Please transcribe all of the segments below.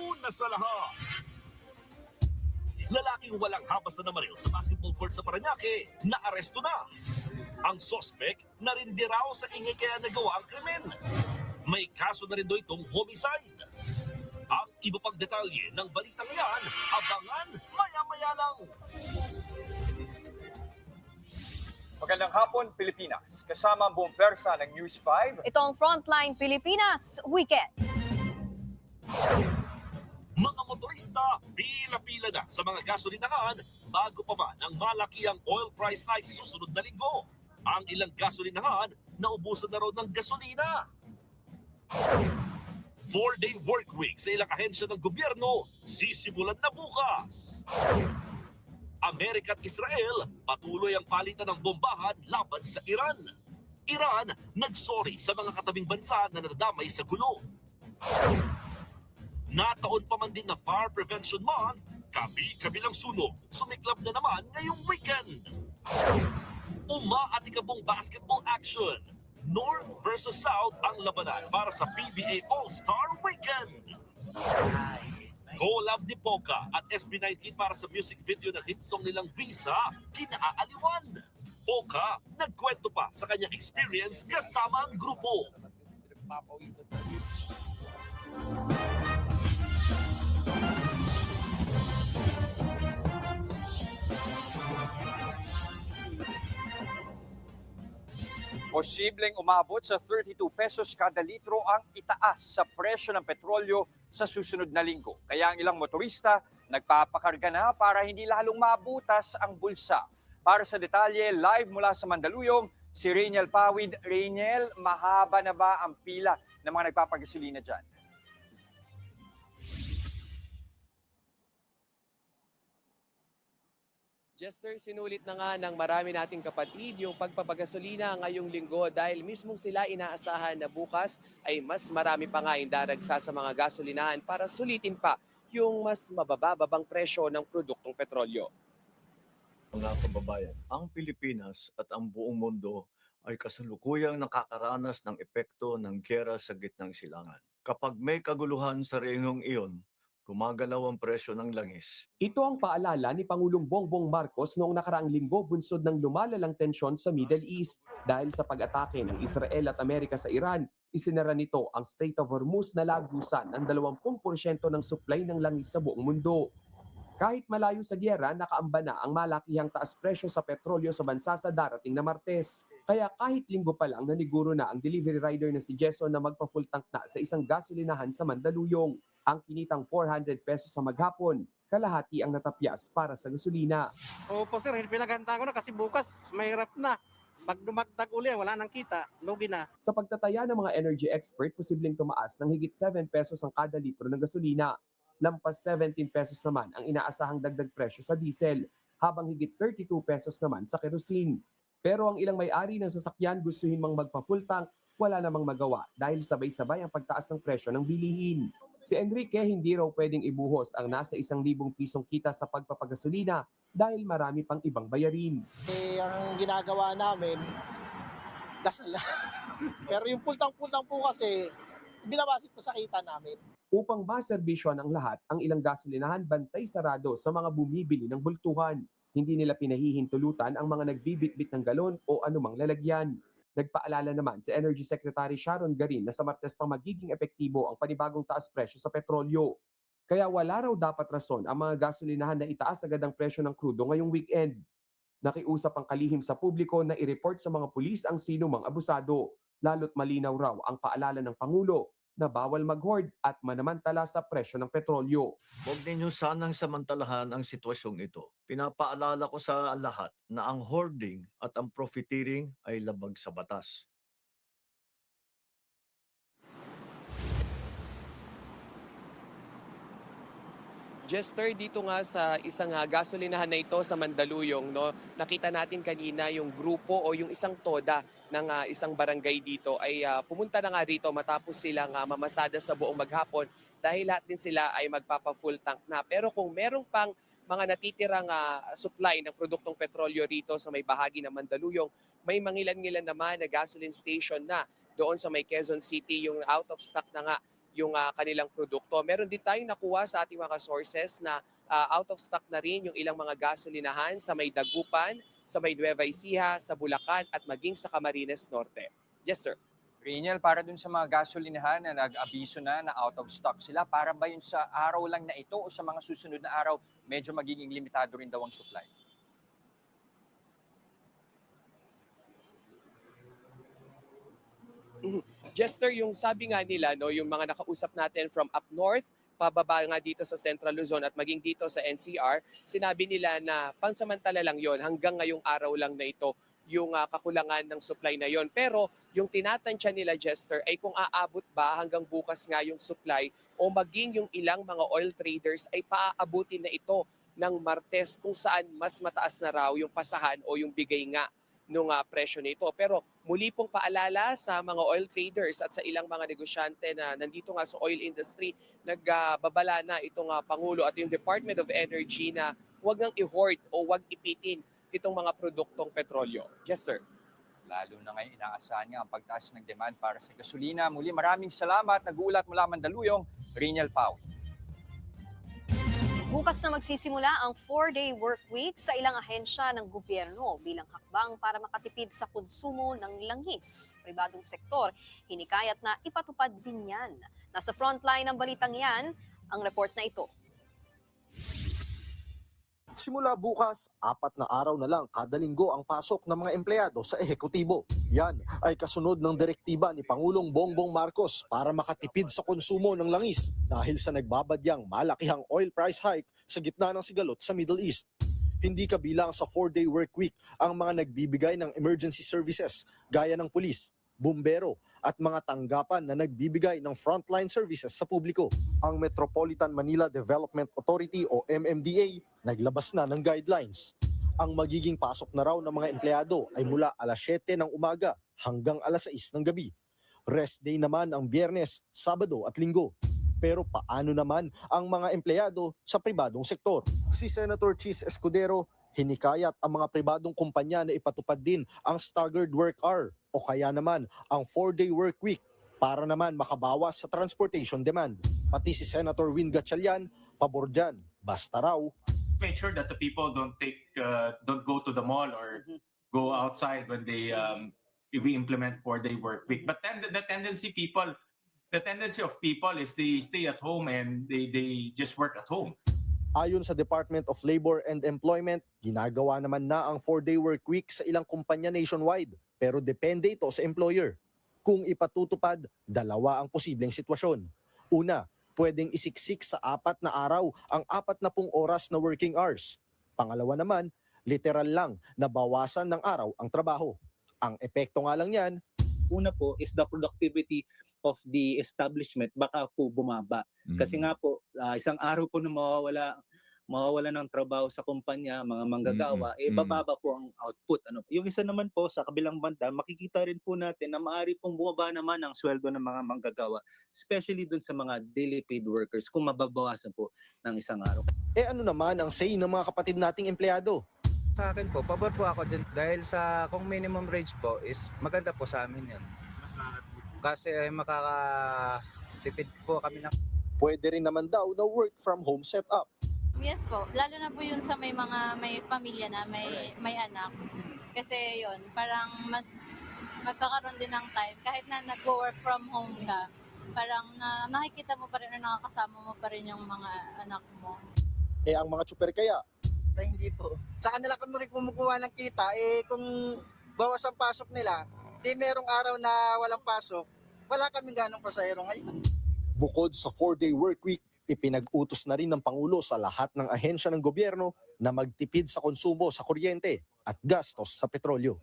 una sa lahat. Lalaking walang habas na namaril sa basketball court sa Parañaque, naaresto na. Ang sospek narindi raw sa ingay kaya nagawa ang krimen. May kaso na rin daw itong homicide. Ang iba pang detalye ng balitang yan, abangan maya-maya lang. Magandang hapon, Pilipinas. Kasama ang buong pwersa ng News 5. Ito ang Frontline Pilipinas Weekend. Mga motorista, pila-pila na sa mga gasolinahan bago pa man ang malaki ang oil price hike sa susunod na linggo. Ang ilang gasolinahan, naubusan na raw ng gasolina. 4-day work week sa ilang ahensya ng gobyerno, sisimulan na bukas. Amerika at Israel, patuloy ang palitan ng bombahan laban sa Iran. Iran, nagsorry sa mga katabing bansa na nadamay sa gulo. Nataon pa man din na Fire Prevention Month, kabi-kabilang sunog, sumiklab na naman ngayong weekend. Umatikabong basketball action. North versus South ang labanan para sa PBA All-Star Weekend. Collab ni Poca at SB19 para sa music video ng hit song nilang Visa, Kinaaliwan. Poca, nagkwento pa sa kanyang experience kasama ang grupo. Posibleng umabot sa 32 pesos kada litro ang itaas sa presyo ng petrolyo sa susunod na linggo. Kaya ang ilang motorista nagpapakarga na para hindi lalong mabutas ang bulsa. Para sa detalye, live mula sa Mandaluyong, si Rainiel Pawid. Rainiel, mahaba na ba ang pila ng mga nagpapagasolina dyan? Jester, sinulit na nga ng marami nating kapatid yung pagpapagasolina ngayong linggo dahil mismong sila inaasahan na bukas ay mas marami pa nga indaragsa sa mga gasolinahan para sulitin pa yung mas mabababang presyo ng produktong petrolyo. Mga kababayan, ang Pilipinas at ang buong mundo ay kasalukuyang nakakaranas ng epekto ng giyera sa gitnang silangan. Kapag may kaguluhan sa rehiyong iyon, gumagalaw ang presyo ng langis. Ito ang paalala ni Pangulong Bongbong Marcos noong nakaraang linggo bunsod ng lumalalang tensyon sa Middle East. Dahil sa pag-atake ng Israel at Amerika sa Iran, isinara nito ang Strait of Hormuz na lagusan ng 20% ng supply ng langis sa buong mundo. Kahit malayo sa giyera, nakaamba na ang malakihang taas presyo sa petrolyo sa bansa sa darating na Martes. Kaya kahit linggo pa lang naniguro na ang delivery rider na si Jason na magpa-full tank na sa isang gasolinahan sa Mandaluyong. Ang kinitang 400 pesos sa maghapon, kalahati ang natapyas para sa gasolina. Opo sir, pinaganda ko na kasi bukas mahirap na. Pag dumagdag uli, wala nang kita, lugi na. Sa pagtataya ng mga energy expert, posibleng tumaas ng higit 7 pesos ang kada litro ng gasolina. Lampas 17 pesos naman ang inaasahang dagdag presyo sa diesel, habang higit 32 pesos naman sa kerosene. Pero ang ilang may-ari ng sasakyan gustuhin mang magpa-full tank, wala namang magawa dahil sabay-sabay ang pagtaas ng presyo ng bilihin. Si Enrique hindi raw pwedeng ibuhos ang nasa 1,000 pisong kita sa pagpapagasolina dahil marami pang ibang bayarin. Ang ginagawa namin, dasal lang. Pero yung pultang-pultang po kasi, binabasit po sa kita namin. Upang maserbisyon ang lahat, ang ilang gasolinahan bantay sarado sa mga bumibili ng bultuhan. Hindi nila pinahihintulutan ang mga nagbibitbit ng galon o anumang lalagyan. Nagpaalala naman si Energy Secretary Sharon Garin na sa Martes pa magiging epektibo ang panibagong taas presyo sa petrolyo. Kaya wala raw dapat rason ang mga gasolinahan na itaas agad ang presyo ng krudo ngayong weekend. Nakiusap ang kalihim sa publiko na i-report sa mga pulis ang sino mang abusado. Lalo't malinaw raw ang paalala ng Pangulo na bawal mag-hoard at manamantala sa presyo ng petrolyo. Huwag ninyo sanang samantalahan ang sitwasyong ito. Pinapaalala ko sa lahat na ang hoarding at ang profiteering ay labag sa batas. Jester, dito nga sa isang gasolinahan na ito sa Mandaluyong, no, nakita natin kanina yung grupo o yung isang toda ng isang barangay dito ay pumunta na nga rito matapos silang mamasada sa buong maghapon dahil lahat din sila ay magpapa-full tank na. Pero kung merong pang mga natitirang supply ng produktong petrolyo rito sa may bahagi ng Mandaluyong, may mangilan-ngilan naman na gasoline station na doon sa may Quezon City, yung out of stock na nga yung kanilang produkto. Meron din tayong nakuha sa ating mga sources na out of stock na rin yung ilang mga gasolinahan sa may Dagupan, sa may Nueva Ecija, sa Bulacan at maging sa Camarines Norte. Yes, sir. Riniel, para dun sa mga gasolinahan na nag-abiso na out of stock sila, para ba yun sa araw lang na ito o sa mga susunod na araw, medyo magiging limitado rin daw ang supply? Jester, yung sabi nga nila, no, yung mga nakausap natin from up north, pababa nga dito sa Central Luzon at maging dito sa NCR, sinabi nila na pansamantala lang yon, hanggang ngayong araw lang na ito yung kakulangan ng supply na yon. Pero yung tinatansya nila, Jester, ay kung aabot ba hanggang bukas nga yung supply o maging yung ilang mga oil traders ay paaabutin na ito ng Martes kung saan mas mataas na raw yung pasahan o yung bigay nga nung presyo nito. Pero muli pong paalala sa mga oil traders at sa ilang mga negosyante na nandito nga sa oil industry, nagbabala na itong Pangulo at yung Department of Energy na huwag nang i-hoard o huwag ipitin itong mga produktong petrolyo. Yes, sir. Lalo na ngayon, inaasahan nga ang pagtaas ng demand para sa gasolina. Muli, maraming salamat. Nag-uulat mula Mandaluyong, Riniel Pau. Bukas na magsisimula ang 4-day work week sa ilang ahensya ng gobyerno bilang hakbang para makatipid sa konsumo ng langis. Pribadong sektor, hinikayat na ipatupad din yan. Nasa frontline ng balitang yan, ang report na ito. Simula bukas, 4 na araw na lang kada linggo ang pasok ng mga empleyado sa ehekutibo. Yan ay kasunod ng direktiba ni Pangulong Bongbong Marcos para makatipid sa konsumo ng langis dahil sa nagbabadyang malakihang oil price hike sa gitna ng sigalot sa Middle East. Hindi kabilang sa 4-day work week ang mga nagbibigay ng emergency services gaya ng pulis, bumbero at mga tanggapan na nagbibigay ng frontline services sa publiko. Ang Metropolitan Manila Development Authority o MMDA naglabas na ng guidelines. Ang magiging pasok na raw ng mga empleyado ay mula alas 7 ng umaga hanggang alas 6 ng gabi. Rest day naman ang Biyernes, Sabado at Linggo. Pero paano naman ang mga empleyado sa pribadong sektor? Si Senator Chis Escudero hinikayat ang mga pribadong kumpanya na ipatupad din ang staggered work hour o kaya naman ang 4-day work week para naman makabawas sa transportation demand. Pati si Senator Win Gatchalian, pabor dyan, basta raw make sure that the people don't go to the mall or go outside when we implement 4-day work week. But then the tendency of people is they stay at home and they just work at home. Ayon sa Department of Labor and Employment, ginagawa naman na ang 4-day work week sa ilang kumpanya nationwide. Pero depende ito sa employer. Kung ipatutupad, dalawa ang posibleng sitwasyon. Una, pwedeng isiksik sa 4 na araw ang 40 oras na working hours. Pangalawa naman, literal lang na bawasan ng araw ang trabaho. Ang epekto nga lang yan, una po is the productivity of the establishment baka po bumaba. Kasi nga po, isang araw po na mawawala ng trabaho sa kumpanya, mga manggagawa, bababa po ang output. Yung isa naman po sa kabilang banda, makikita rin po natin na maaari pong bumaba naman ang sweldo ng mga manggagawa, especially dun sa mga daily paid workers kung mababawasan po ng isang araw. ano naman ang say ng mga kapatid nating empleyado? Sa akin po, pabor po ako din dahil sa kung minimum wage po is maganda po sa amin yan. Kasi makakatipid po kami ng... Pwede rin naman daw na work from home setup. Yes po, lalo na po yun sa may pamilya na may anak. Kasi yun, parang mas magkakaroon din ng time. Kahit na nag-work from home ka, parang nakikita mo pa rin o nakakasama mo pa rin yung mga anak mo. Ang mga tsuper kaya? Hindi po. Sa kanila kung rin kumukuha ng kita, kung bawas ang pasok nila, di merong araw na walang pasok, wala kaming ganong pasahero ngayon. Bukod sa 4-day work week, ipinag-utos na rin ng Pangulo sa lahat ng ahensya ng gobyerno na magtipid sa konsumo sa kuryente at gastos sa petrolyo.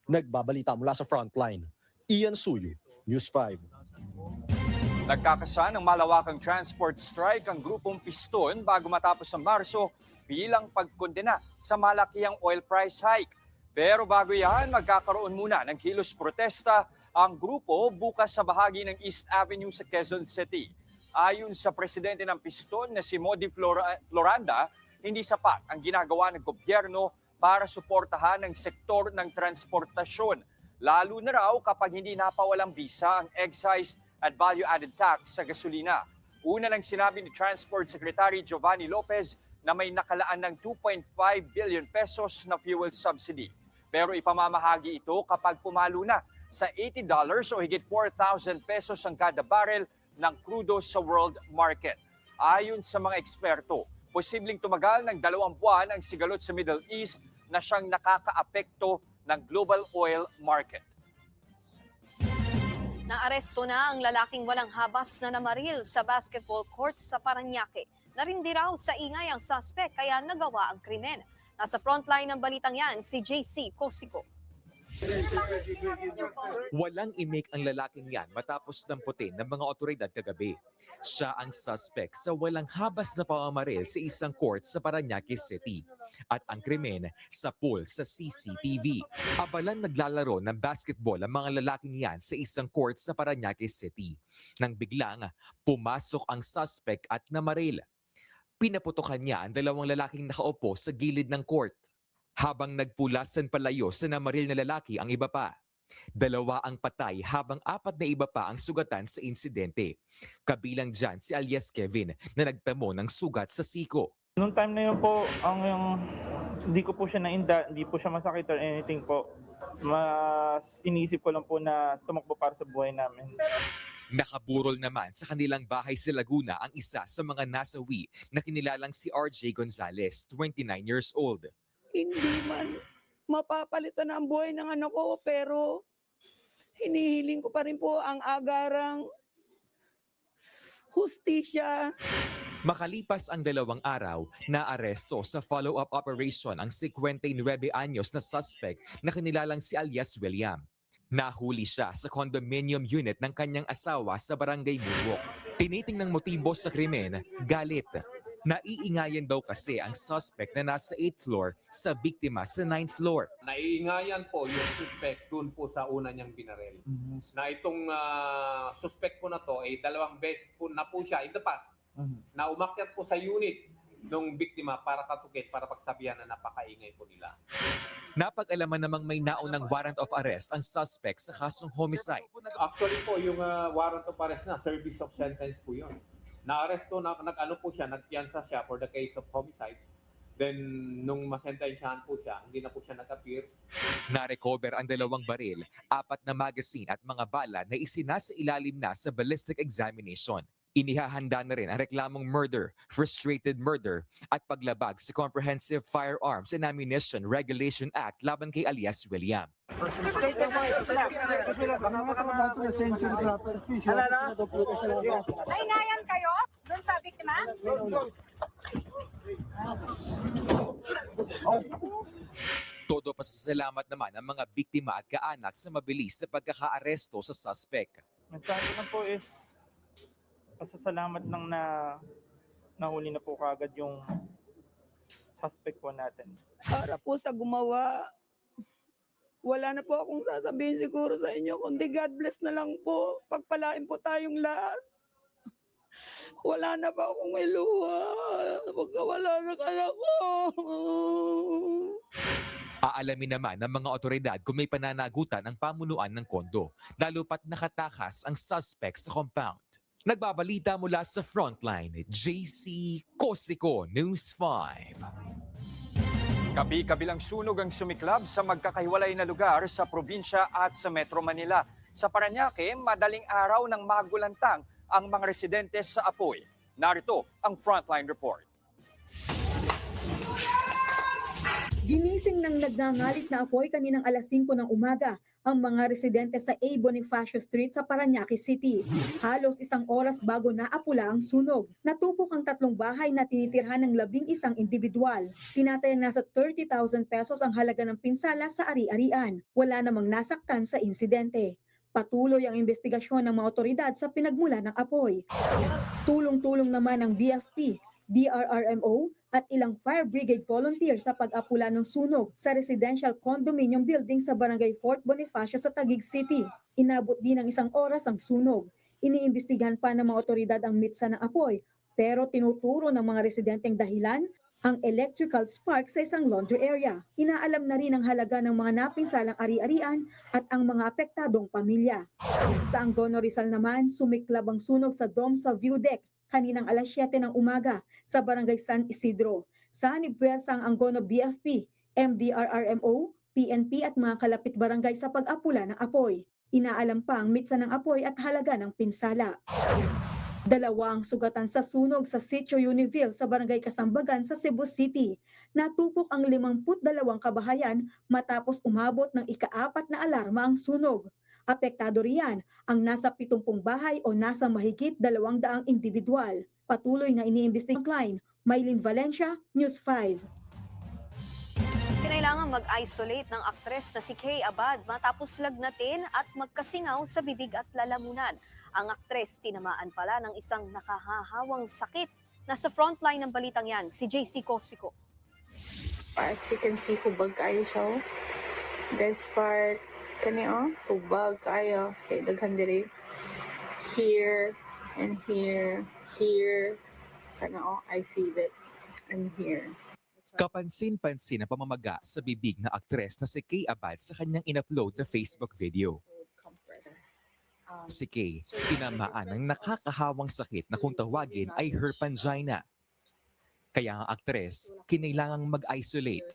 Nagbabalita mula sa Frontline, Ian Suyu, News 5. Nagkakasa ng malawakang transport strike ang grupong Piston bago matapos sa Marso bilang pagkondena sa malakihang oil price hike. Pero bago yan, magkakaroon muna ng kilos protesta ang grupo bukas sa bahagi ng East Avenue sa Quezon City. Ayon sa presidente ng Piston na si Modi Floranda, hindi sapat ang ginagawa ng gobyerno para suportahan ang sektor ng transportasyon. Lalo na raw kapag hindi napawalang bisa ang excise at value-added tax sa gasolina. Una nang sinabi ni Transport Secretary Giovanni Lopez na may nakalaan ng 2.5 billion pesos na fuel subsidy. Pero ipamamahagi ito kapag pumalo na sa $80 o higit 4,000 pesos ang kada barrel ng crudo sa world market. Ayon sa mga eksperto, posibleng tumagal ng 2 buwan ang sigalot sa Middle East na siyang nakakaapekto ng global oil market. Naaresto na ang lalaking walang habas na namaril sa basketball court sa Parañaque. Narindi raw sa ingay ang suspect kaya nagawa ang krimen. Nasa frontline ng balitang yan si JC Cosico. Walang imik ang lalaking yan matapos damputin ng mga otoridad kagabi. Siya ang suspect sa walang habas na pamamaril sa isang court sa Parañaque City. At ang krimen sa pool sa CCTV. Abalan naglalaro ng basketball ang mga lalaking yan sa isang court sa Parañaque City. Nang biglang pumasok ang suspect at namaril. Pinaputokan niya ang 2 lalaking nakaupo sa gilid ng court. Habang nagpulasan palayo sa namaril na lalaki ang iba pa. 2 ang patay habang 4 na iba pa ang sugatan sa insidente. Kabilang dyan si alias Kevin na nagtamo ng sugat sa siko. Noong time na yun po, hindi ko po siya nainda, hindi po siya masakit or anything po. Mas iniisip ko lang po na tumakbo para sa buhay namin. Nakaburol naman sa kanilang bahay sa Laguna ang isa sa mga nasawi na kinilalang si RJ Gonzalez, 29 years old. Hindi man mapapalitan ang buhay ng anak ko, pero hinihiling ko pa rin po ang agarang hustisya. Makalipas ang 2 araw, naaresto sa follow-up operation ang 59 anyos na suspect na kinilalang si alias William. Nahuli siya sa condominium unit ng kanyang asawa sa Barangay Murwok. Tinitingnang motibo sa krimen, galit. Naiingayan daw kasi ang suspect na nasa 8th floor sa biktima sa 9th floor. Naiingayan po yung suspect dun po sa una niyang binaril. Na itong suspect po na to ay 2 beses po na po siya in the past na umakyat po sa unit ng biktima para katukit, para pagsabihan na napakaingay po nila. Napag-alaman namang may naunang warrant of arrest ang suspect sa kasong homicide. Actually po yung warrant of arrest na, service of sentence po yun. Na-arresto, nag-ano po siya, nagpiyansa siya for the case of homicide. Then, nung masentensyahan po siya, hindi na po siya nag-appear. Na-recover ang 2 baril, 4 na magazine at mga bala na isinasa ilalim na sa ballistic examination. Inihahanda na rin ang reklamong murder, frustrated murder at paglabag sa Comprehensive Firearms and Ammunition Regulation Act laban kay alias William. Naingayan kayo doon sa biktima? Todo pasasalamat naman ang mga biktima at kaanak sa mabilis sa pagkakaaresto sa suspect. Mensahe ko lang po is pasasalamat lang na nahuli na po kaagad yung suspect po natin. Para po sa gumawa, wala na po akong sasabihin siguro sa inyo, kundi God bless na lang po. Pagpalain po tayong lahat. Wala na ba akong iluha? Pagkawala na anak ko. Aalamin naman ng mga otoridad kung may pananagutan ang pamunuan ng kondo, lalo pat nakatakas ang suspect sa compound. Nagbabalita mula sa Frontline, JC Cosico, News 5. Kabi-kabilang sunog ang sumiklab sa magkakahiwalay na lugar sa probinsya at sa Metro Manila. Sa Parañaque, madaling araw nang magulantang ang mga residente sa apoy. Narito ang Frontline Report. Ginising ng nagngangalit na apoy kaninang alas 5 ng umaga ang mga residente sa A. Bonifacio Street sa Parañaque City. Halos 1 oras bago naapula ang sunog. Natupok ang 3 bahay na tinitirhan ng 11 individual. Tinatayang nasa 30,000 pesos ang halaga ng pinsala sa ari-arian. Wala namang nasaktan sa insidente. Patuloy ang investigasyon ng mga otoridad sa pinagmula ng apoy. Tulong-tulong naman ang BFP, DRRMO at ilang fire brigade volunteer sa pag-apula ng sunog sa residential condominium building sa Barangay Fort Bonifacio sa Taguig City. Inabot din ng 1 oras ang sunog. Iniimbestigahan pa ng mga otoridad ang mitsa ng apoy, pero tinuturo ng mga residenteng dahilan ang electrical spark sa isang laundry area. Inaalam na rin ang halaga ng mga napinsalang ari-arian at ang mga apektadong pamilya. Sa Angono Rizal naman, sumiklab ang sunog sa dome sa view deck kaninang alas 7 ng umaga sa Barangay San Isidro. Saan ipuwersa ang Angono BFP, MDRRMO, PNP at mga kalapit barangay sa pag-apula ng apoy. Inaalam pa ang mitsa ng apoy at halaga ng pinsala. 2 ang sugatan sa sunog sa Sitio Univille sa Barangay Kasambagan sa Cebu City. Natupok ang 52 kabahayan matapos umabot ng ika-4 na alarma ang sunog. Apektado riyan ang nasa 70 bahay o nasa mahigit 200 individual. Patuloy na iniimbestigahan. Maylin Valencia, News 5. Kinailangan mag-isolate ng aktres na si Kay Abad matapos lagnatin at magkasingaw sa bibig at lalamunan. Ang aktres tinamaan pala ng isang nakahahawang sakit. Nasa frontline ng balitang yan, si JC Cosico. As you can see, hubag kayo siya. This part, hubag kayo. Okay, daghan diri. Here, and here, here. I feel it. And here. Kapansin-pansin ang pamamaga sa bibig na aktres na si Kay Abad sa kanyang in-upload na Facebook video. Si Kay, tinamaan ng nakakahawang sakit na kung tawagin ay herpangina. Kaya ang aktres, kinailangang mag-isolate.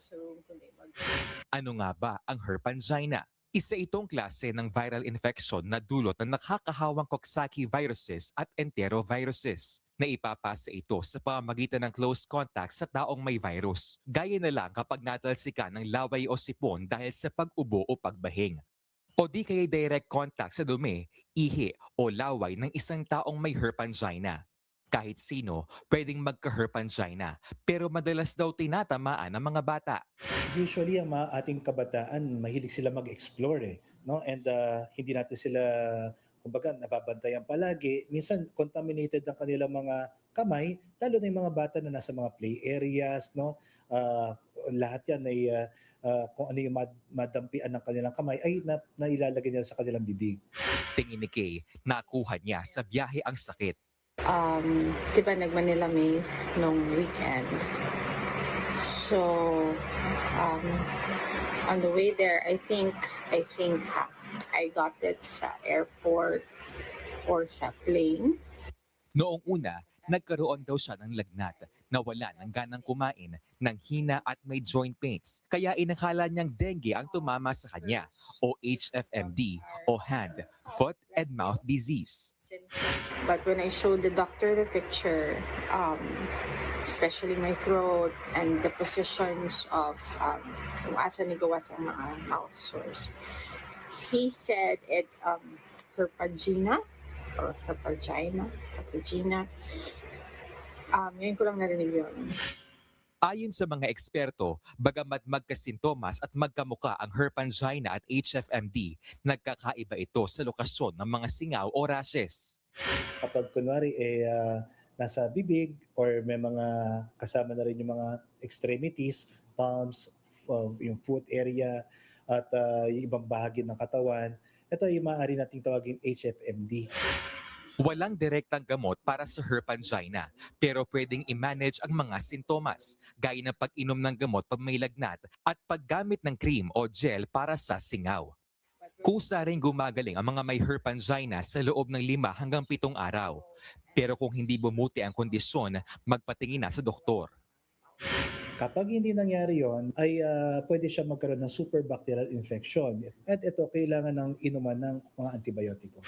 Ano nga ba ang herpangina? Isa itong klase ng viral infection na dulot ng nakakahawang Coxsackie viruses at enteroviruses na ipapasa ito sa pamamagitan ng close contact sa taong may virus. Gaya na lang kapag natalsikan ng laway o sipon dahil sa pag-ubo o pagbahing. O di kaya direct contact sa dumi, ihi o laway ng isang taong may herpangina. Kahit sino, pwedeng magka-herpangina, pero madalas daw tinatamaan ng mga bata. Usually, ang mga ating kabataan, mahilig sila mag-explore. No? And hindi natin sila, kumbaga, nababantayan palagi. Minsan, contaminated ang kanilang mga kamay, lalo na yung mga bata na nasa mga play areas. No? Lahat yan ay kung ano yung madampian ng kanilang kamay ay nailalagay nila sa kanilang bibig. Tingin ni Kay, nakuha niya sa biyahe ang sakit. Diba nag-Manila May nung weekend. So, on the way there, I think I got it sa airport or sa plane. Noong una, nagkaroon daw siya ng lagnat, nawala ng ganang kumain, ng hina at may joint pains. Kaya inakala niyang dengue ang tumama sa kanya o HFMD o hand, foot and mouth disease. But when I showed the doctor the picture, especially my throat and the positions of kung asa ni gawas ang mga mouth sores, he said it's herpangina or herpangina. Ngayon ko lang narinig yun. Ayon sa mga eksperto, bagamat magkasintomas at magkamuka ang herpangina at HFMD, nagkakaiba ito sa lokasyon ng mga singaw o rashes. Kapag kunwari nasa bibig or may mga kasama na rin yung mga extremities, palms, yung foot area at yung ibang bahagi ng katawan, ito yung maaari nating tawagin HFMD. Walang direktang gamot para sa herpangina, pero pwedeng i-manage ang mga sintomas, gaya ng pag-inom ng gamot pag may lagnat at paggamit ng cream o gel para sa singaw. Kusa rin gumagaling ang mga may herpangina sa loob ng 5 hanggang 7 araw. Pero kung hindi bumuti ang kondisyon, magpatingin na sa doktor. Kapag hindi nangyari yon, ay pwede siya magkaroon ng superbacterial infection. At ito, kailangan ng inuman ng mga antibiotiko.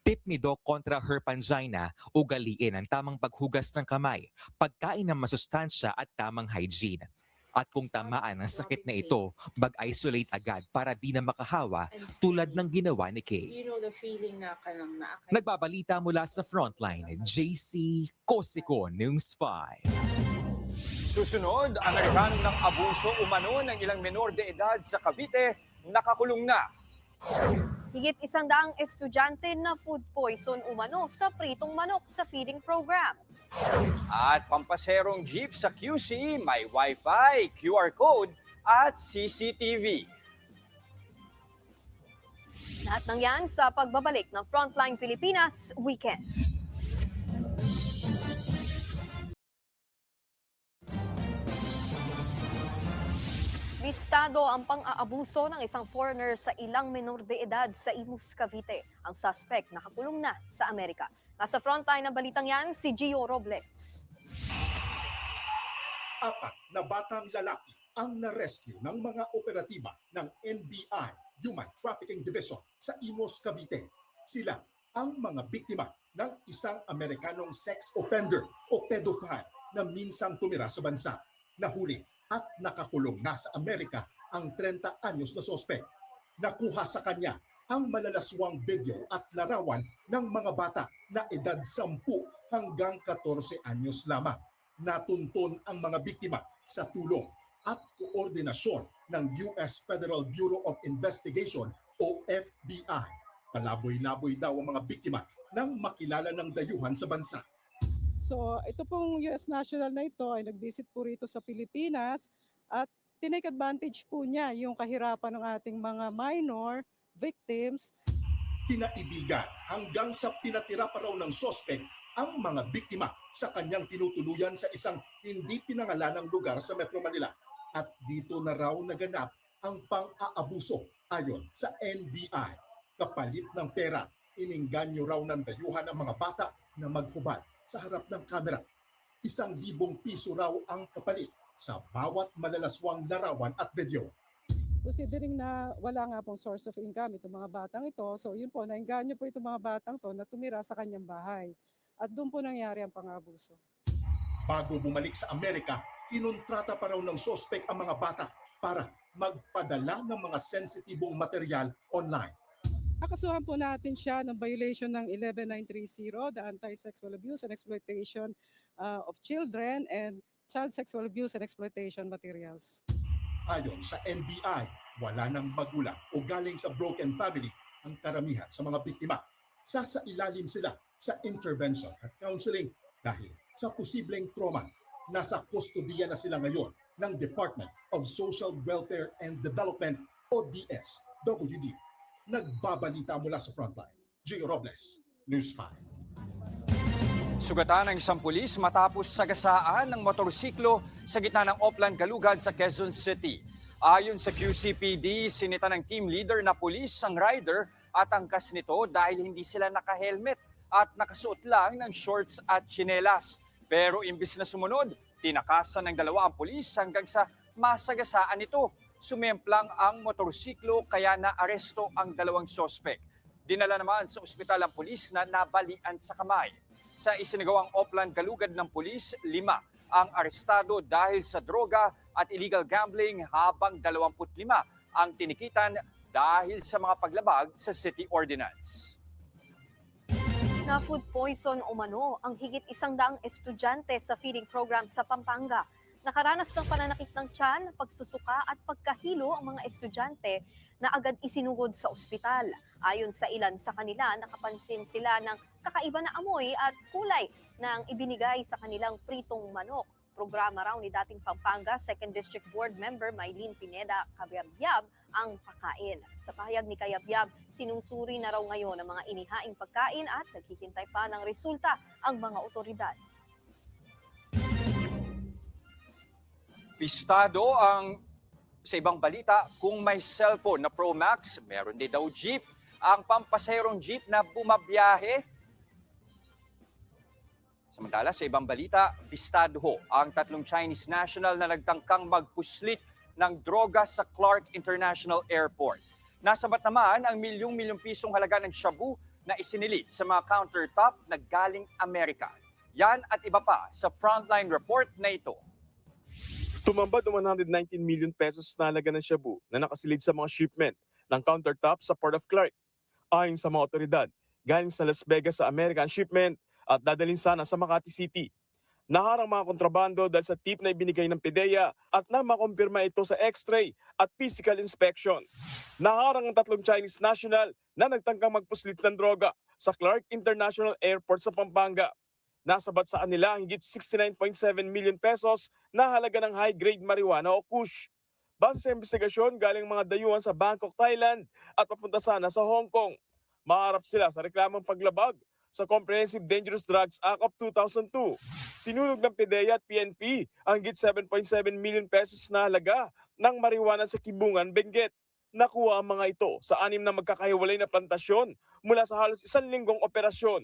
Tip ni Doc kontra herpangina, ugaliin ang tamang paghugas ng kamay, pagkain ng masustansya at tamang hygiene. At kung tamaan ang sakit na ito, mag-isolate agad para di na makahawa tulad ng ginawa ni Kay. You know the feeling na kanang Nagbabalita mula sa Frontline, JC Cosico, News 5. Susunod, Amerikano ng abuso umano ng ilang menor de edad sa Cavite, nakakulong na. Higit 100 estudyante na food poison umano sa pritong manok sa feeding program. At pampaserong jeep sa QC, may Wi-Fi, QR code at CCTV. Lahat ng yan sa pagbabalik ng Frontline Pilipinas Weekend. Pistado ang pang-aabuso ng isang foreigner sa ilang menor de edad sa Imus, Cavite. Ang suspect nakakulong na sa Amerika. Nasa frontline ng balitang yan, si Gio Robles. 4 na batang lalaki ang na-rescue ng mga operatiba ng NBI Human Trafficking Division sa Imus, Cavite. Sila ang mga biktima ng isang Amerikanong sex offender o pedophile na minsang tumira sa bansa. Nahuli at nakakulong na sa Amerika ang 30 anyos na sospek. Nakuha sa kanya ang malalaswang video at larawan ng mga bata na edad 10 hanggang 14 anyos lamang. Natuntun ang mga biktima sa tulong at koordinasyon ng US Federal Bureau of Investigation o FBI. Palaboy-laboy daw ang mga biktima ng makilala ng dayuhan sa bansa. So ito pong US national na ito ay nag-visit po rito sa Pilipinas at tinake advantage po niya yung kahirapan ng ating mga minor victims. Kinaibigan hanggang sa pinatira pa raw ng sospek ang mga biktima sa kanyang tinutuluyan sa isang hindi pinangalanang lugar sa Metro Manila. At dito na raw naganap ang pang-aabuso ayon sa NBI. Kapalit ng pera, iningganyo raw ng dayuhan ang mga bata na maghubad sa harap ng kamera. 1,000 piso raw ang kapalit sa bawat malalaswang larawan at video. Considering na wala nga pong source of income itong mga batang ito, so yun po, nainganyo po itong mga batang to na tumira sa kanyang bahay. At doon po nangyari ang pang-abuso. Bago bumalik sa Amerika, kinontrata pa raw ng sospek ang mga bata para magpadala ng mga sensitibong material online. Nakasuhan po natin siya ng violation ng 11930, the Anti-Sexual Abuse and Exploitation of Children and Child Sexual Abuse and Exploitation Materials. Ayon sa NBI, wala nang magulang o galing sa broken family ang karamihan sa mga biktima. Sasailalim sila sa intervention at counseling dahil sa posibleng trauma. Nasa kustodiya na sila ngayon ng Department of Social Welfare and Development o DSWD. Nagbabalita mula sa frontline. Gio Robles, News 5. Sugatan ng isang pulis matapos sagasaan ng motorsiklo sa gitna ng Oplan Galugad sa Quezon City. Ayon sa QCPD, sinita ng team leader na pulis ang rider at angkas nito dahil hindi sila naka-helmet at nakasuot lang ng shorts at tsinelas. Pero imbis na sumunod, tinakasan ng dalawa ang pulis hanggang sa masagasaan ito. Sumemplang ang motorsiklo kaya naaresto ang dalawang sospek. Dinala naman sa ospital ang pulis na nabalian sa kamay. Sa isinagawang Oplan Galugad ng pulis, 5 ang arestado dahil sa droga at illegal gambling habang 25 ang tinikitan dahil sa mga paglabag sa city ordinance. Na food poison umano ang higit 100 estudyante sa feeding program sa Pampanga. Nakaranas ng pananakit ng tiyan, pagsusuka at pagkahilo ang mga estudyante na agad isinugod sa ospital. Ayon sa ilan sa kanila, nakapansin sila ng kakaiba na amoy at kulay ng ibinigay sa kanilang pritong manok. Programa raw ni dating Pampanga 2nd District Board Member Maylene Pineda Cabiabyab ang pakain. Sa pahayag ni Cabiabyab, sinusuri na raw ngayon ang mga inihaing pagkain at naghihintay pa ng resulta ang mga otoridad. Pistado ang sa ibang balita, kung may cellphone na Pro Max, meron din daw jeep. Ang pampasaherong jeep na bumabiyahe. Samantala, sa ibang balita, pistado ho ang 3 Chinese national na nagtangkang magpuslit ng droga sa Clark International Airport. Nasabat naman ang milyong-milyong pisong halaga ng shabu na isinilit sa mga countertop na galing Amerika. Yan at iba pa sa Frontline Report na ito. Tumambad ng 119 million pesos na halaga ng shabu na nakasilid sa mga shipment ng countertop sa Port of Clark. Ayon sa mga otoridad, galing sa Las Vegas sa American shipment at dadalhin sana sa Makati City. Naharang mga kontrabando dahil sa tip na ibinigay ng PDEA at na makumpirma ito sa x-ray at physical inspection. Naharang ang 3 Chinese national na nagtangkang magpuslit ng droga sa Clark International Airport sa Pampanga. Nasabat sa kanila ang higit 69.7 million pesos na halaga ng high-grade marijuana o kush. Base sa investigasyon, galing mga dayuhan sa Bangkok, Thailand at papunta sana sa Hong Kong. Maharap sila sa reklamang paglabag sa Comprehensive Dangerous Drugs Act of 2002. Sinunog ng PDEA at PNP ang higit 7.7 million pesos na halaga ng marijuana sa Kibungan, Benguet. Nakuha ang mga ito sa 6 na magkakahiwalay na plantasyon mula sa halos 1 linggong operasyon.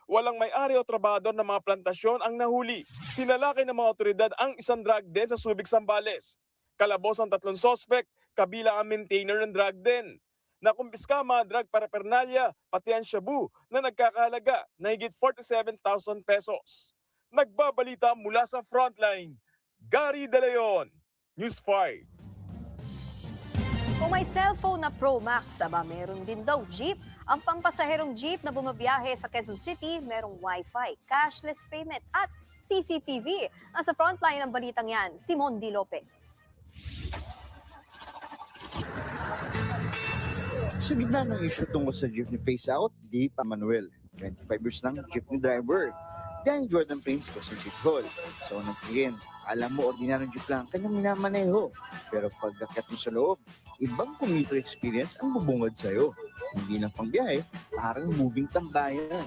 Walang may-ari o trabahador ng mga plantasyon ang nahuli. Sinalakay ng mga otoridad ang isang drug den sa Subic, Zambales. Kalabos ang 3 sospek, kabilang ang maintainer ng drug den. Nakumpiska ang mga drug paraphernalia, pati ang shabu na nagkakahalaga na higit 47,000 pesos. Nagbabalita mula sa frontline, Gary De Leon, News 5. Kung may cellphone na Pro Max, meron din daw jeep. Ang pampasaherong jeep na bumabiyahe sa Quezon City, merong Wi-Fi, cashless payment at CCTV. Nasa frontline ng balitang yan, Simon D. Lopez. Sa gitna ng issue tungkol sa jeepney phase-out, di pa Manuel. 25 years lang jeepney driver. Dahil Jordan Prince, Quezon City Hall. Sa unang tingin, alam mo, ordinaryong jeep lang kanyang minamaneho. Pero pagdakyat mo sa loob, ibang commuter experience ang bubungad sa'yo. Hindi lang pangbiyahe, parang moving tambayan.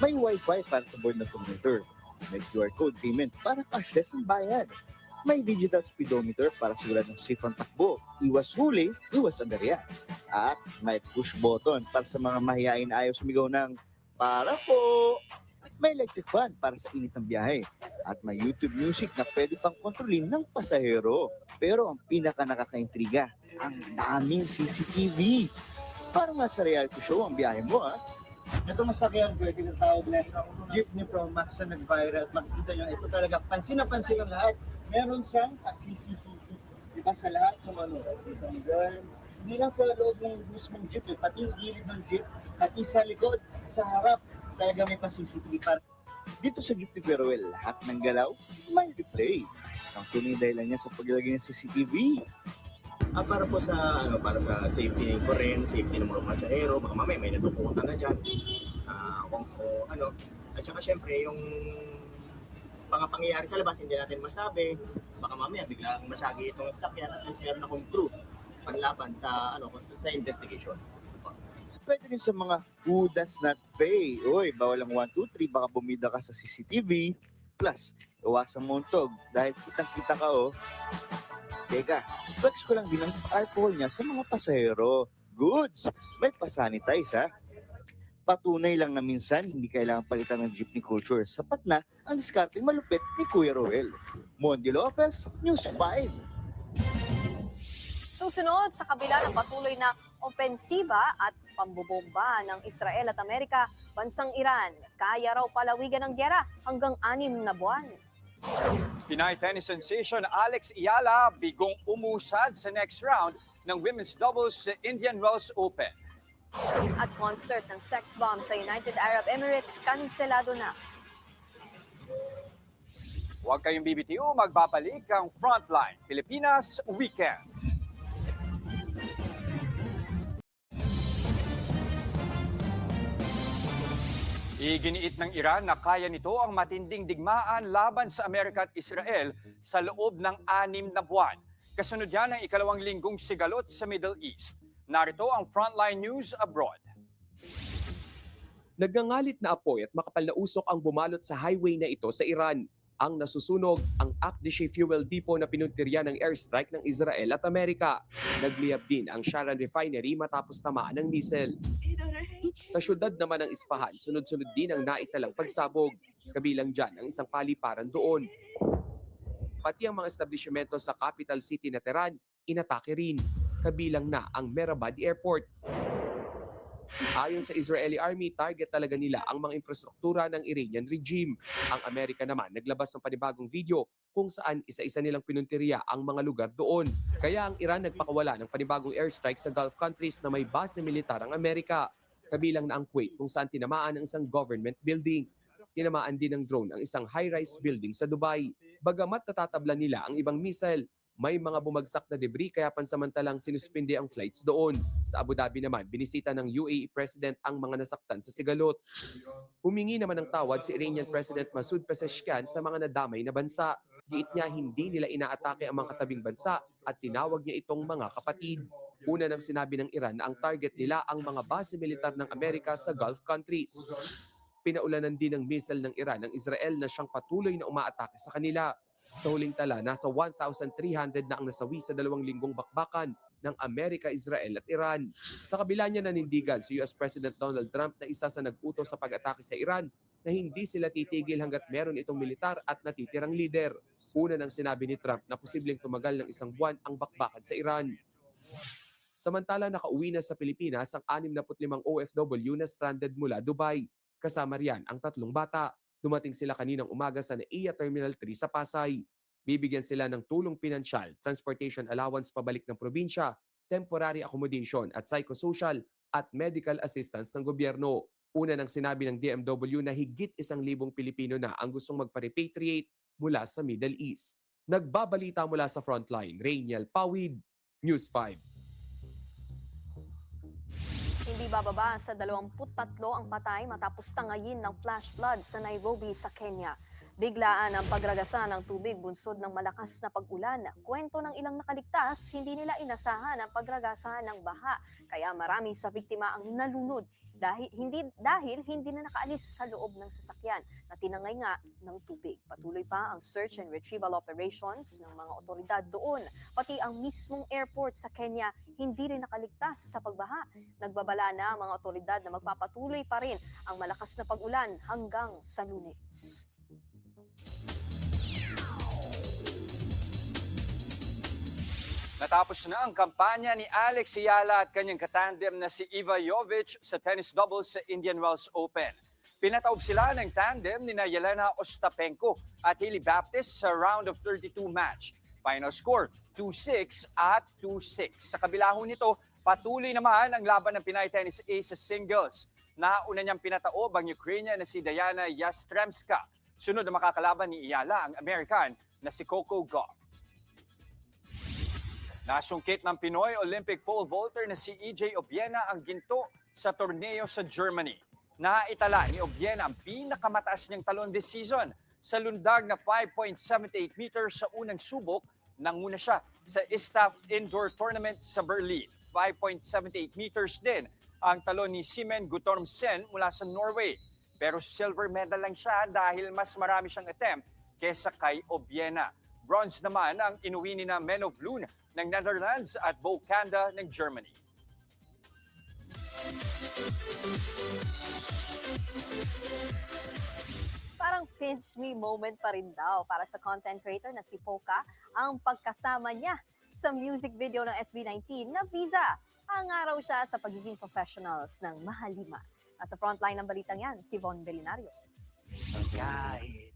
May Wi-Fi para sa board na commuter. May QR code payment para cashless ang bayad. May digital speedometer para siguradong safe ang takbo. Iwas huli, iwas aberya. At may push button para sa mga mahihain na ayaw sumigaw ng para po. May electric fan para sa init ng biyahe. At may YouTube music na pwede pang kontrolin ng pasahero. Pero ang pinaka nakakaintriga, ang daming CCTV. Parang nasa reality show ang biyahe mo, ha? Ito masakyan ko, yung tawag na Jeepney Pro Max na nag-viral. Makikita nyo, ito talaga, pansin na pansin ang lahat. Meron siyang CCTV. Diba sa lahat ng ano, hindi lang sa loob ng mismong jeep, pati yung gilid ng jeep, pati sa likod, sa harap, talaga may pa-CCTV para. Dito sa Jeepney Peruel, lahat ng galaw may replay. Ang tunay dahilan niya sa paglalagay ng CCTV. Para po sa para sa safety ko rin, safety ng mga pasahero, baka mamaya may natutukan na diyan. At saka syempre yung mga pangyayari sa labas hindi natin masabi. Baka mamaya biglang masagi itong sakyan at least meron akong proof panlaban sa sa investigation. Pwede rin sa mga who does not pay. Uy, bawal ang 1, 2, 3, baka bumida ka sa CCTV. Plus, iwasan mo untog dahil kitang-kita ka, oh. Teka, flex ko lang din ang alcohol niya sa mga pasahero. Goods! May pasanitize, ha? Patunay lang na minsan, hindi kailangan palitan ng jeepney culture. Sapat na ang discarding malupit ni Kuya Roel. Mondi Lopez, News 5. Susunod sa kabila ng patuloy na opensiba at pambobomba ng Israel at Amerika, bansang Iran, kaya raw palawigan ng gyera hanggang 6 na buwan. Pinay tennis sensation Alex Ayala bigong umusad sa next round ng women's doubles sa Indian Wells Open. At concert ng sex bomb sa United Arab Emirates, kanselado na. Huwag kayong bibitiw, magbabalik ang Frontline Pilipinas Weekend. Iginiit ng Iran na kaya nito ang matinding digmaan laban sa Amerika at Israel sa loob ng 6 na buwan. Kasunod yan ang ikalawang linggong sigalot sa Middle East. Narito ang Frontline News Abroad. Nagngangalit na apoy at makapal na usok ang bumalot sa highway na ito sa Iran. Ang nasusunog ang Akdishi Fuel Depot na pinuntirya ng airstrike ng Israel at Amerika. Nagliyab din ang Sharan Refinery matapos tamaan ng missile. Sa syudad naman ng Isfahan, sunod-sunod din ang naitalang pagsabog. Kabilang dyan ang isang paliparan doon. Pati ang mga establishmento sa capital city na Tehran, inatake rin. Kabilang na ang Mehrabad Airport. Ayon sa Israeli Army, target talaga nila ang mga infrastruktura ng Iranian regime. Ang Amerika naman naglabas ng panibagong video kung saan isa-isa nilang pinuntirya ang mga lugar doon. Kaya ang Iran nagpakawala ng panibagong airstrike sa Gulf countries na may base militar ang Amerika. Kabilang na ang Kuwait kung saan tinamaan ang isang government building. Tinamaan din ng drone ang isang high-rise building sa Dubai. Bagamat natatabla nila ang ibang missile, may mga bumagsak na debris kaya pansamantalang sinuspindi ang flights doon. Sa Abu Dhabi naman, binisita ng UAE President ang mga nasaktan sa sigalot. Humingi naman ng tawad si Iranian President Masoud Pezeshkian sa mga nadamay na bansa. Giit niya hindi nila inaatake ang mga katabing bansa at tinawag niya itong mga kapatid. Una nang sinabi ng Iran na ang target nila ang mga base militar ng Amerika sa Gulf countries. Pinaulanan din ng missile ng Iran ang Israel na siyang patuloy na umaatake sa kanila. Sa huling tala, nasa 1,300 na ang nasawi sa 2 linggong bakbakan ng Amerika, Israel at Iran. Sa kabila niya nanindigan si US President Donald Trump na isa sa nag-utos sa pag-atake sa Iran na hindi sila titigil hanggat meron itong militar at natitirang lider. Una nang sinabi ni Trump na posibleng tumagal ng 1 buwan ang bakbakan sa Iran. Samantala, nakauwi na sa Pilipinas ang 65 OFW na stranded mula Dubai. Kasama riyan ang 3 bata. Dumating sila kaninang umaga sa NAIA Terminal 3 sa Pasay. Bibigyan sila ng tulong pinansyal, transportation allowance pabalik ng probinsya, temporary accommodation at psychosocial at medical assistance ng gobyerno. Una nang sinabi ng DMW na higit 1,000 Pilipino na ang gustong magpa-repatriate mula sa Middle East. Nagbabalita mula sa frontline, Rainiel Pawid, News 5. Hindi bababa sa 23 ang patay matapos tangayin ng flash flood sa Nairobi sa Kenya. Biglaan ang pagragasa ng tubig bunsod ng malakas na pag-ulan. Kwento ng ilang nakaligtas, hindi nila inasahan ang pagragasa ng baha. Kaya marami sa biktima ang nalunod dahil hindi na nakaalis sa loob ng sasakyan na tinangay nga ng tubig. Patuloy pa ang search and retrieval operations ng mga otoridad doon. Pati ang mismong airport sa Kenya hindi rin nakaligtas sa pagbaha. Nagbabala na ang mga otoridad na magpapatuloy pa rin ang malakas na pag-ulan hanggang sa Lunes. Natapos na ang kampanya ni Alex Ayala at kanyang katandem na si Iva Jovic sa tennis doubles sa Indian Wells Open. Pinataob sila ng tandem ni Yelena Ostapenko at Hailey Baptist sa round of 32 match. Final score, 2-6 at 2-6. Sa kabila ho nito, patuloy naman ang laban ng Pinay tennis ace sa singles. Nauna niyang pinataob ang Ukrainian na si Diana Yastremska. Sunod na makakalaban ni Ayala ang American na si Coco Gauff. Nasungkit ng Pinoy Olympic pole vaulter na si EJ Obiena ang ginto sa torneo sa Germany. Naitala ni Obiena ang pinakamataas niyang talon this season sa lundag na 5.78 meters sa unang subok. Nanguna siya sa ISTAF Indoor Tournament sa Berlin. 5.78 meters din ang talon ni Simen Guttormsen mula sa Norway. Pero silver medal lang siya dahil mas marami siyang attempt kesa kay Obiena. Bronze naman ang inuwi ni na Men of Loon ng Netherlands at Bo Kanda ng Germany. Parang pinch me moment pa rin daw para sa content creator na si Poca ang pagkasama niya sa music video ng SB19 na Visa. Angaraw siya sa pagiging professionals ng Mahalima. At sa frontline ng balitang yan, si Von Belinario.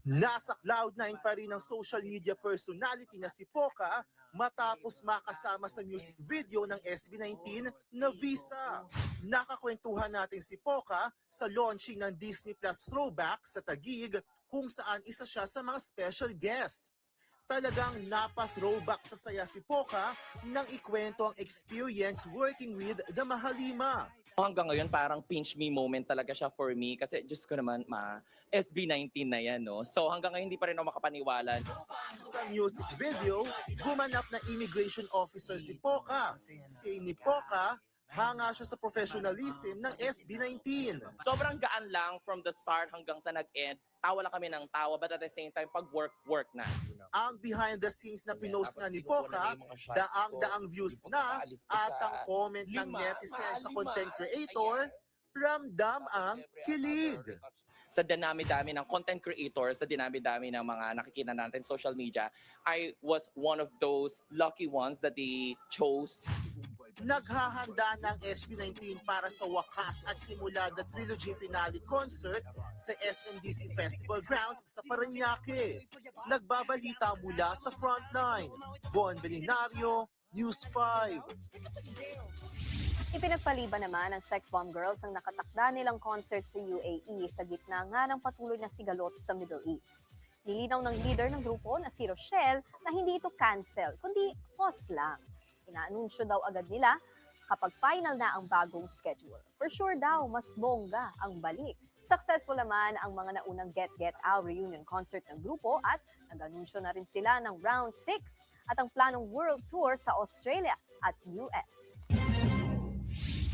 Nasa Cloud9 pa rin ang social media personality na si Poca matapos makasama sa music video ng SB19 na Visa. Nakakwentuhan natin si Poca sa launching ng Disney Plus Throwback sa Taguig kung saan isa siya sa mga special guest. Talagang napa-throwback sa saya si Poca nang ikwento ang experience working with the Mahalima. Hanggang ngayon parang pinch me moment talaga siya for me kasi Diyos ko naman SB19 na yan, no? So hanggang ngayon hindi pa rin ako makapaniwala. Sa music video, gumanap na immigration officer si Poca. Say ni Poca, hanga siya sa professionalism ng SB19. Sobrang gaan lang from the start hanggang sa nag-end. Tawa lang kami ng tawa but at the same time pag work na. Ang behind the scenes na pinost nga ni Poca, daang views na at ang comment ng netizens sa content creator, ramdam ang kilig. Sa dinami-dami ng content creators, sa dinami-dami ng mga nakikita natin social media, I was one of those lucky ones that they chose. Naghahanda ng SB19 para sa wakas at simula the trilogy finale concert sa SMDC Festival Grounds sa Parañaque. Nagbabalita mula sa frontline. Von Belinario, News 5. Ipinagpaliban naman ng Sex Bomb Girls ang nakatakda nilang concert sa UAE sa gitna nga ng patuloy na sigalot sa Middle East. Nilinaw ng leader ng grupo na si Rochelle na hindi ito cancel, kundi pause lang. Inaanunsyo daw agad nila kapag final na ang bagong schedule. For sure daw, mas bongga ang balik. Successful naman ang mga naunang Get Get Out reunion concert ng grupo at nag-anunsyo na rin sila ng Round 6 at ang planong world tour sa Australia at US.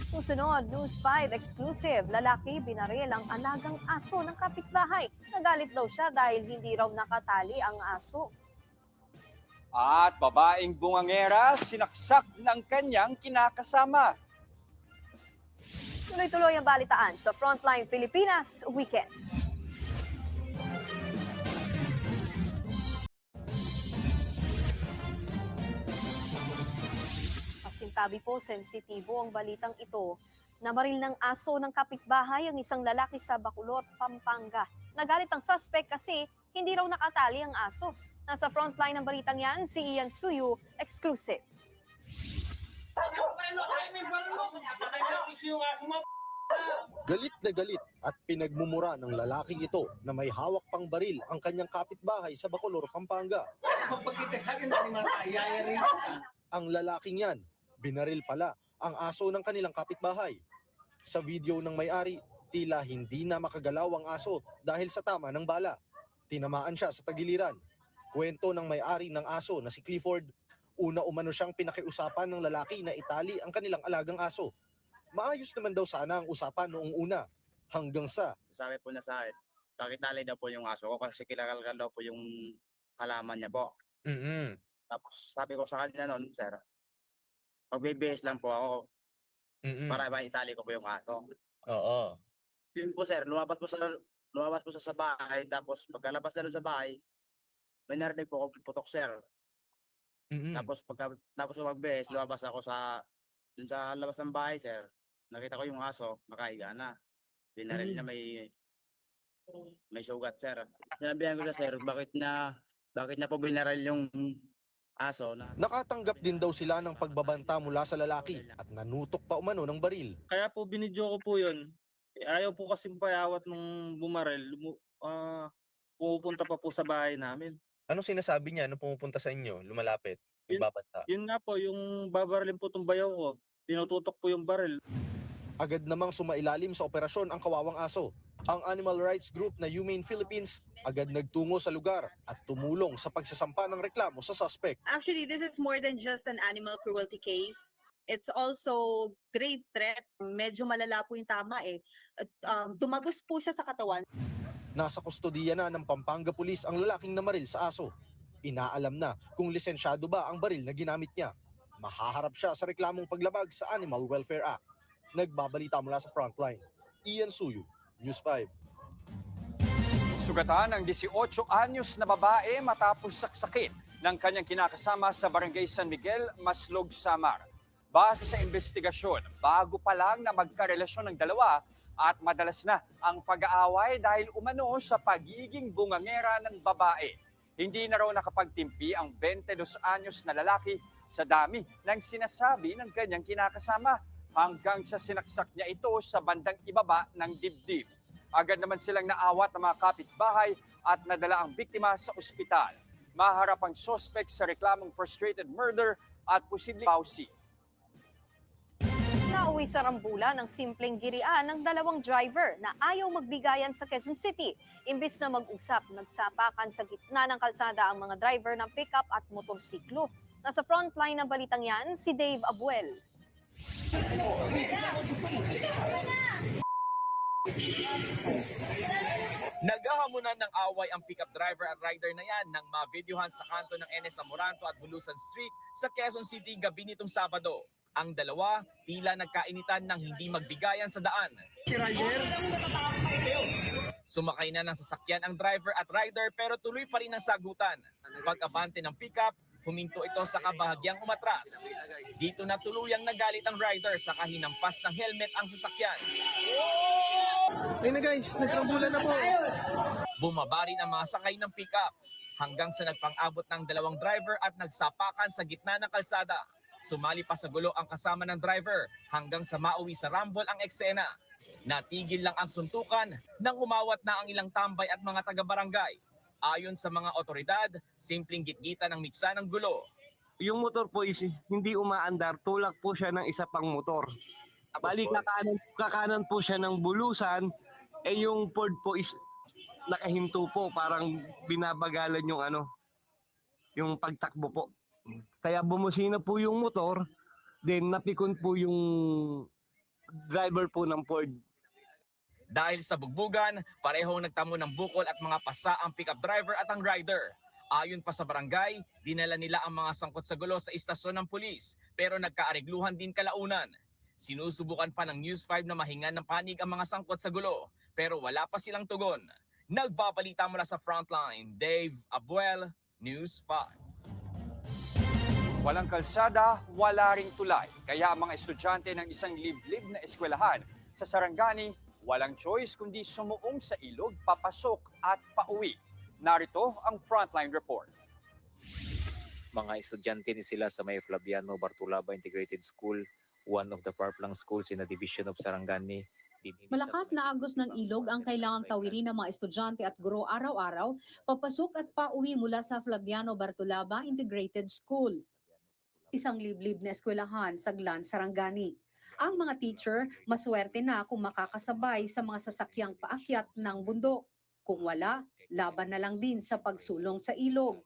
Susunod, News 5 exclusive. Lalaki binaril ang alagang aso ng kapitbahay. Nagalit daw siya dahil hindi raw nakatali ang aso. At babaeng bungangera sinaksak ng kanyang kinakasama. Tuloy-tuloy ang balitaan sa Frontline Pilipinas Weekend. Pasintabi po, sensitibo ang balitang ito. Namaril ng aso ng kapitbahay ang isang lalaki sa Bacolod, Pampanga. Nagalit ang suspect kasi hindi raw nakatali ang aso. Nasa frontline ng balitang yan, si Ian Suyu, exclusive. Galit na galit at pinagmumura ng lalaking ito na may hawak pang baril ang kanyang kapitbahay sa Bacolod, Pampanga. Ang lalaking yan, binaril pala ang aso ng kanilang kapitbahay. Sa video ng may-ari, tila hindi na makagalaw ang aso dahil sa tama ng bala. Tinamaan siya sa tagiliran. Kwento ng may-ari ng aso na si Clifford, una umano siyang pinakiusapan ng lalaki na itali ang kanilang alagang aso. Maayos naman daw sana ang usapan noong una, hanggang sa... Sabi po na sa akin, pakitali daw po yung aso ko kasi kilala daw po yung halaman niya po. Tapos sabi ko sa kanya noon, sir, magbibihis lang po ako para maitali ko po yung aso. Oo. Yun po sir, lumabas po sa bahay, tapos pagkalabas na doon sa bahay, may narinig po ako putok sir. Tapos tapos magbihis, lumabas ako dun sa labas ng bahay sir. Nakita ko yung aso, makahiga na. Binaril niya may sugat sir. Sinabihan ko siya sir, bakit na po binaril yung aso? Nakatanggap din daw sila ng pagbabanta mula sa lalaki at nanutok pa umano ng baril. Kaya po binidyo ko po yun. Ayaw po kasing payawat nung bumarel. Pumupunta pa po sa bahay namin. Anong sinasabi niya nung pumupunta sa inyo, lumalapit, nagbabanta? Yun nga po, yung babarilin po itong bayaw ko. Tinututok po yung baril. Agad namang sumailalim sa operasyon ang kawawang aso. Ang animal rights group na Humane Philippines agad nagtungo sa lugar at tumulong sa pagsasampa ng reklamo sa suspect. Actually, this is more than just an animal cruelty case. It's also grave threat. Medyo malala po yung tama eh. Dumagos po siya sa katawan. Nasa kustodiya na ng Pampanga Police ang lalaking namaril sa aso. Inaalam na kung lisensyado ba ang baril na ginamit niya. Mahaharap siya sa reklamong paglabag sa Animal Welfare Act. Nagbabalita mula sa Frontline, Ian Suyu, News 5. Sugatan ang 18 anyos na babae matapos saksakin ng kanyang kinakasama sa Barangay San Miguel, Maslog, Samar. Base sa investigasyon, bago pa lang na magkarelasyon ng dalawa at madalas na ang pag-aaway dahil umano sa pagiging bungangera ng babae. Hindi na raw nakapagtimpi ang 22 anyos na lalaki sa dami ng sinasabi ng kanyang kinakasama hanggang sa sinaksak niya ito sa bandang ibaba ng dibdib. Agad naman silang naawat ng mga kapitbahay at nadala ang biktima sa ospital. Maharap ang suspect sa reklamong frustrated murder at posibleng pausi. Nauwi sa Rambulan ng simpleng girian ng dalawang driver na ayaw magbigayan sa Quezon City. Imbis na mag-usap, nagsapakan sa gitna ng kalsada ang mga driver ng pickup at motorsiklo. Nasa frontline ng balitang yan, si Dave Abuel. Naghahamunan ng away ang pickup driver at rider na yan nang mavideohan sa kanto ng NS Amoranto at Bulusan Street sa Quezon City gabi nitong Sabado. Ang dalawa tila nagkainitan ng hindi magbigayan sa daan. Sumakay na ng sasakyan ang driver at rider pero tuloy pa rin ang sagutan. Pag-abante ng pickup, huminto ito sa kabahagyang umatras. Dito na tuluyang nagalit ang rider sa kahinampas ng helmet ang sasakyan. Ayun na guys, nagkambulan na po. Bumaba rin ang mga sakay ng pickup hanggang sa nagpang-abot ng dalawang driver at nagsapakan sa gitna ng kalsada. Sumali pa sa gulo ang kasama ng driver hanggang sa mauwi sa rumble ang eksena. Natigil lang ang suntukan nang umawat na ang ilang tambay at mga taga-barangay. Ayon sa mga otoridad, simpleng gitgitan ng miksa ng gulo. Yung motor po is hindi umaandar, tulak po siya ng isa pang motor. Bali kakanan po siya ng bulusan, yung Ford po is nakahinto po, parang binabagalan yung pagtakbo po. Kaya bumusina po yung motor, then napikon po yung driver po ng Ford. Dahil sa bugbugan, parehong nagtamo ng bukol at mga pasa ang pickup driver at ang rider. Ayon pa sa barangay, dinala nila ang mga sangkot sa gulo sa istasyon ng pulis pero nagkaarigluhan din kalaunan. Sinusubukan pa ng News 5 na mahingan ng panig ang mga sangkot sa gulo pero wala pa silang tugon. Nagbabalita mula sa Frontline, Dave Abuel, News 5. Walang kalsada, wala ring tulay. Kaya ang mga estudyante ng isang liblib na eskwelahan sa Sarangani, walang choice kundi sumuong sa ilog, papasok at pauwi. Narito ang Frontline Report. Mga estudyante ni sila sa may Flaviano Bartolaba Integrated School, one of the Parplang schools in the division of Sarangani. Malakas na agos ng ilog ang kailangang tawirin ng mga estudyante at guro araw-araw, papasok at pauwi mula sa Flaviano Bartolaba Integrated School. Isang liblib na eskwelahan sa Glan, Sarangani. Ang mga teacher, maswerte na kung makakasabay sa mga sasakyang paakyat ng bundok. Kung wala, laban na lang din sa pagsulong sa ilog.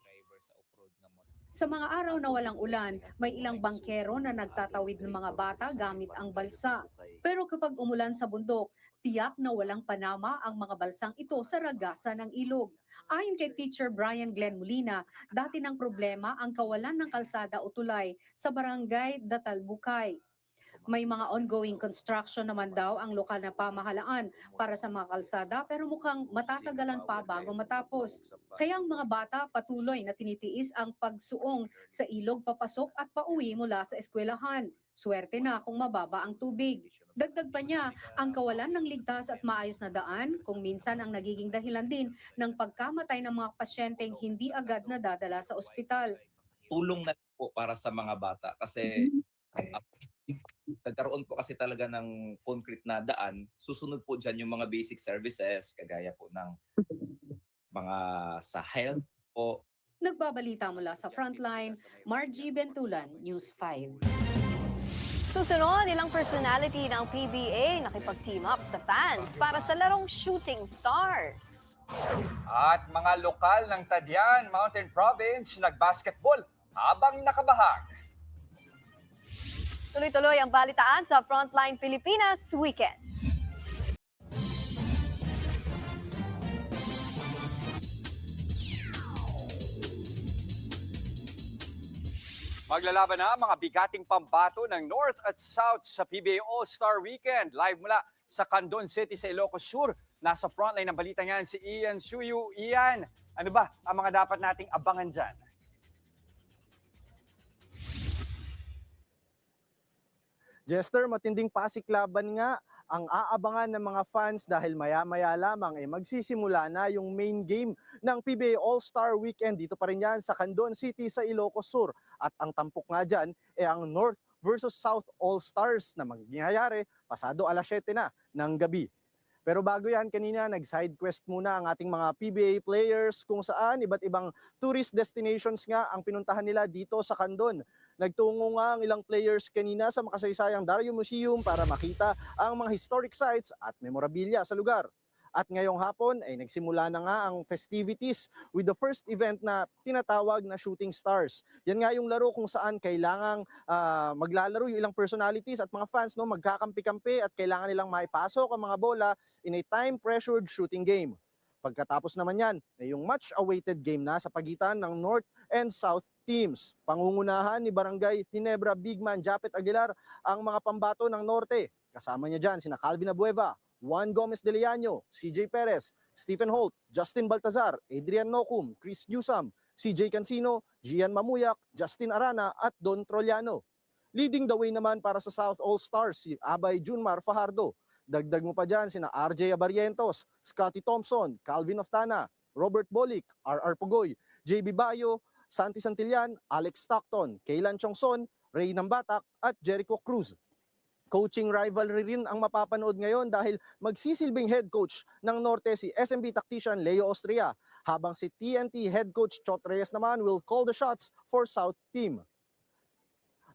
Sa mga araw na walang ulan, may ilang bangkero na nagtatawid ng mga bata gamit ang balsa. Pero kapag umulan sa bundok, tiyak na walang panama ang mga balsang ito sa ragasan ng ilog. Ayon kay Teacher Brian Glenn Molina, dati ng problema ang kawalan ng kalsada o tulay sa barangay Datalbukay. May mga ongoing construction naman daw ang lokal na pamahalaan para sa mga kalsada pero mukhang matatagalan pa bago matapos. Kaya ang mga bata patuloy na tinitiis ang pagsuong sa ilog papasok at pauwi mula sa eskwelahan. Swerte na kung mababa ang tubig. Dagdag pa niya, ang kawalan ng ligtas at maayos na daan kung minsan ang nagiging dahilan din ng pagkamatay ng mga pasyenteng hindi agad nadadala sa ospital. Tulong na po para sa mga bata kasi nagkaroon po kasi talaga ng concrete na daan, susunod po dyan yung mga basic services, kagaya po ng mga sa health po. Nagbabalita mula sa Frontline, Margie Bentulan, News 5. Susunod, ilang personality ng PBA nakipag-team up sa fans para sa larong Shooting Stars. At mga lokal ng Tadyan, Mountain Province, nag-basketball habang nakabahag. Tuloy-tuloy ang balitaan sa Frontline Pilipinas Weekend. Maglalaban na mga bigating pambato ng North at South sa PBA All-Star Weekend. Live mula sa Candon City sa Ilocos Sur. Nasa frontline ng balita niyan si Ian Suyu. Ian, ano ba ang mga dapat nating abangan dyan? Jester, matinding pasiklaban nga ang aabangan ng mga fans dahil maya-maya lamang magsisimula na yung main game ng PBA All-Star Weekend. Dito pa rin yan sa Candon City sa Ilocos Sur. At ang tampok nga dyan ang North versus South All-Stars na mangyayari pasado alas 7 na ng gabi. Pero bago yan, kanina nag-side quest muna ang ating mga PBA players kung saan iba't ibang tourist destinations nga ang pinuntahan nila dito sa Candon. Nagtungo nga ang ilang players kanina sa makasaysayang Dario Museum para makita ang mga historic sites at memorabilia sa lugar. At ngayong hapon ay nagsimula na nga ang festivities with the first event na tinatawag na Shooting Stars. Yan nga yung laro kung saan kailangang maglalaro yung ilang personalities at mga fans magkakampi-kampi at kailangan nilang maipasok ang mga bola in a time-pressured shooting game. Pagkatapos naman yan, yung much-awaited game na sa pagitan ng North and South teams. Pangungunahan ni Barangay Ginebra Bigman Japet Aguilar ang mga pambato ng Norte. Kasama niya dyan sina Calvin Abueva, Juan Gomez de Leaño, CJ Perez, Stephen Holt, Justin Baltazar, Adrian Nocum, Chris Newsam, CJ Cancino, Gian Mamuyak, Justin Arana at Don Troliano. Leading the way naman para sa South All-Stars si Abay Junmar Fajardo. Dagdag mo pa dyan sina RJ Abarientos, Scotty Thompson, Calvin Oftana, Robert Bolick, RR Pugoy, JB Bayo, Santi Santillan, Alex Stockton, Kaylan Chongson, Ray Nambatak at Jericho Cruz. Coaching rivalry rin ang mapapanood ngayon dahil magsisilbing head coach ng Norte si SMB tactician Leo Austria, habang si TNT head coach Chot Reyes naman will call the shots for South team.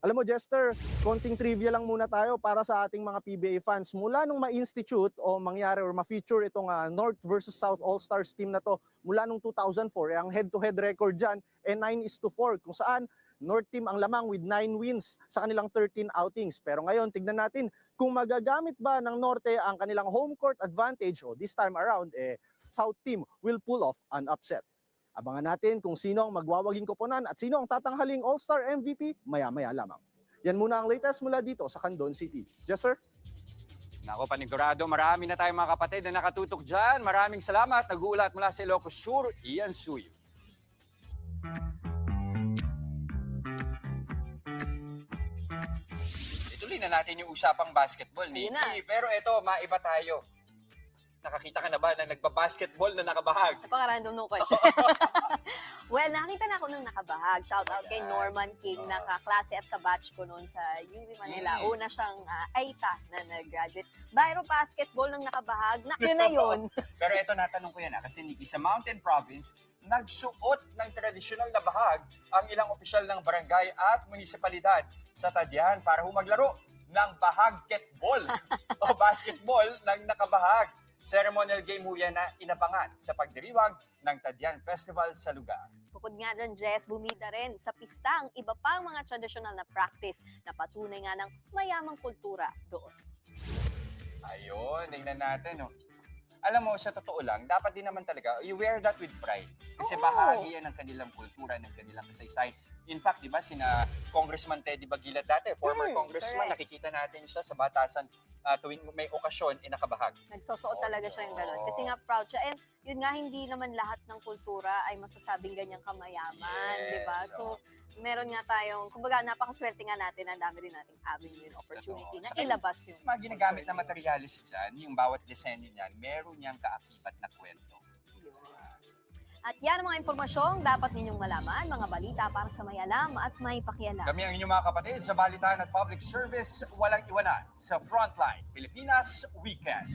Alam mo Jester, konting trivia lang muna tayo para sa ating mga PBA fans. Mula nung ma-institute o mangyari or ma-feature itong North versus South All-Stars team na to, mula nung 2004, ang head-to-head record dyan 9-4 kung saan North Team ang lamang with 9 wins sa kanilang 13 outings. Pero ngayon, tignan natin kung magagamit ba ng Norte ang kanilang home court advantage o this time around, South Team will pull off an upset. Abangan natin kung sino ang magwawaging koponan at sino ang tatanghaling All-Star MVP maya-maya lamang. Yan muna ang latest mula dito sa Candon City. Yes, sir? Nako, panigurado, marami na tayong mga kapatid na nakatutok dyan. Maraming salamat. Nag-uulat mula sa Ilocos Sur, Ian Suyo. Ituloy na natin yung usapang basketball, Ayun Nikki. Pero ito, maiba tayo. Nakakita ka na ba na nagbabasketball na nakabahag? Napaka-random nung question. Well, nakita na ako nung nakabahag. Shout out kay Norman King, nakaklase at kabatch ko noon sa UP Manila. Una siyang AITA na nag-graduate. Biro basketball nang nakabahag. Yun na yun. Pero ito, natanong ko yan kasi Nikki, sa Mountain Province, nagsuot ng tradisyonal na bahag ang ilang opisyal ng barangay at munisipalidad sa Tadyan para humaglaro ng bahagketball o basketball ng nakabahag. Ceremonial game ho yan na inabangan sa pagdiriwang ng Tadyan Festival sa lugar. Bukod nga dyan, Jess, bumida rin sa pista ang iba pang mga traditional na practice na patunay nga ng mayamang kultura doon. Ayun, tingnan natin. Oh. Alam mo, sa totoo lang, dapat din naman talaga, you wear that with pride. Kasi bahagi yan ng kanilang kultura, ng kanilang kasaysayan. In fact, di ba, sina Congressman Teddy Baguila dati, former congressman, correct. nakikita natin siya sa batasan tuwing may okasyon, nakabahag. Nagsusuot talaga siya ng gano'n. Kasi nga proud siya. And yun nga, hindi naman lahat ng kultura ay masasabing ganyang kamayaman, di ba? So, meron nga tayong, kumbaga, napakaswerte nga natin, ang dami rin nating avenue and opportunity na ilabas yung Mga ginagamit na materialis dyan, yung bawat disenyo niyan, meron niyang kaakibat na kwento. At yan ang mga impormasyong dapat ninyong malaman, mga balita para sa may alam at may pakialam. Kami ang inyong mga kapatid sa Balitaan at Public Service, walang iwanan sa Frontline Pilipinas Weekend.